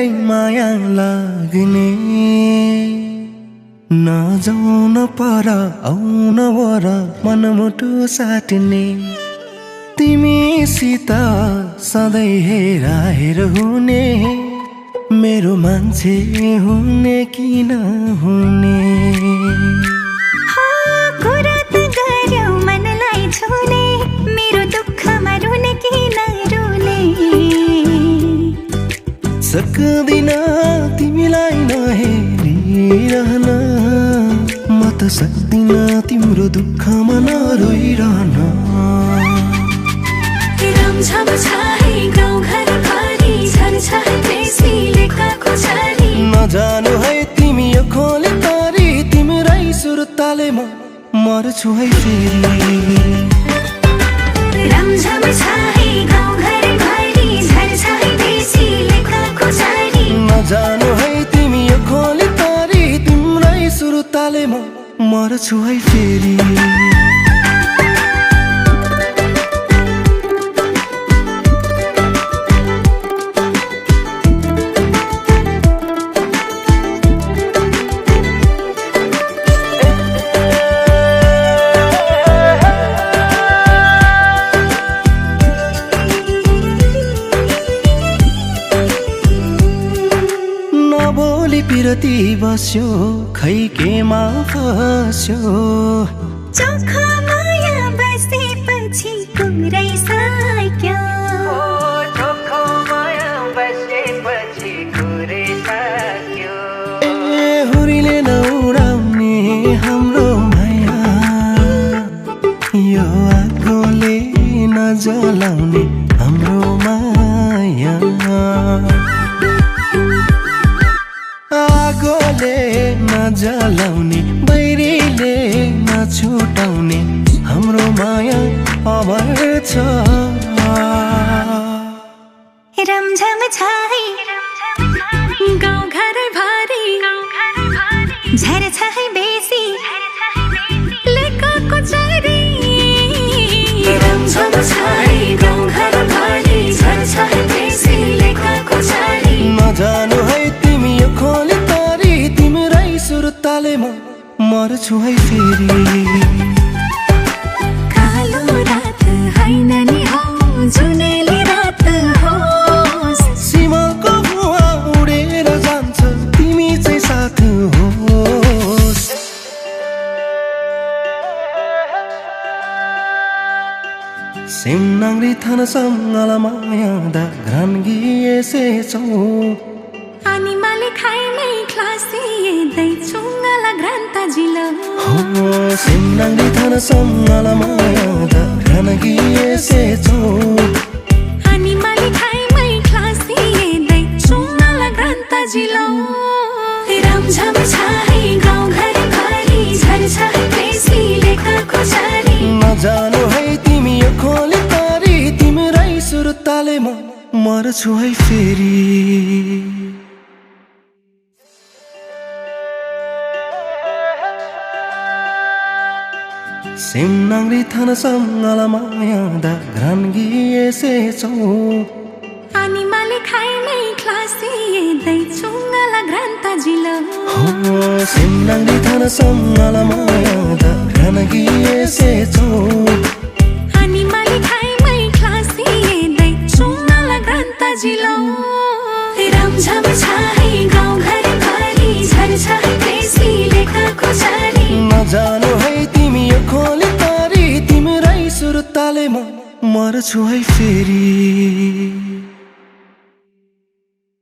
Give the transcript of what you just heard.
कहिल्यै माया लाग्ने नजाऊ न पर आउन वर मनमुटु साट्ने तिमीसित सधैँ हेराहेर हुने मेरो मान्छे हुने कि नहुने कुरा त गर्यौ मनलाई छुने मेरो दुःखमा रुने कि नरुने सक्दिन तिमीलाई नहेरिरहन म त सक्दिन तिम्रो दुःखमा नरोइरहन रमझम छाई गाउँ घर भरि झर्छ बेसी लेखाको छाडी नजानु है तिमी यो खोले तारी तिम्रै सुरताले म मर्छु है फेरि रमझम छाई गाउँ घर भरि झर्छ बेसी लेखाको छाडी नजानु है तिमी यो खोले तारी तिम्रै सुरताले म मर्छु है फेरि नबोली पिरती बस्यो खै केमा फस्यो चोखो माया बसेपछि कुरै सक्यो ए हुरीले नउडाउने हाम्रो माया यो आगोले नजलाउने हाम्रो माया आगोले नजलाउने बैरीले नछुटाउने हाम्रो माया अमर छ रमझम छाई गाउँ घर भरि झर्छ बेसी लेखाको छाडी रमझम छाई गाउँ घर भरि झर्छ बेसी लेखाको छाडी नजानु है तिमी यो खोले तारी तिम्रै सुरताले म मर्छु है फेरि कालो रात होइन नि हो जुनेली रात होस् सीमाको भुवा उडेर जान्छ तिमी चाहिँ साथ होस् सिमनाङ्ग्री थानसँग मायादा घ्रानगी एसेछौ अनि माले खाइमै क्लासिँदै चुङ्गाला घ्रान्ता जिलो हो सिमनाङ्ग्री थानसँग मायादा घ्रानगी एसेछौ अनि माले खाइमै क्लासिँदै चुङ्गाला घ्रान्ता जिलो रमझम छाई गाउँ घर भरि झर्छ बेसी लेखाको छाडी नजानु है तिमी यो खोले तारी तिम्रै सुरताले म मर्छु है फेरि सिमनाङ्ग्री थानसँग मायादा घ्रानगी एसेछौ अनि माले खाइमै क्लासिँदै चुङ्गाला घ्रान्ता जिलो हो सिमनाङ्ग्री थानसँग मायादा घ्रानगी एसेछौ अनि माले खाइमै क्लासिँदै चुङ्गाला घ्रान्ता जिलो रमझम छाई गाउँ घर भरि झर्छ बेसी लेखाको छाडी नजानु है तिमी यो खोले तारी तिम्रै सुरताले म मर्छु है फेरि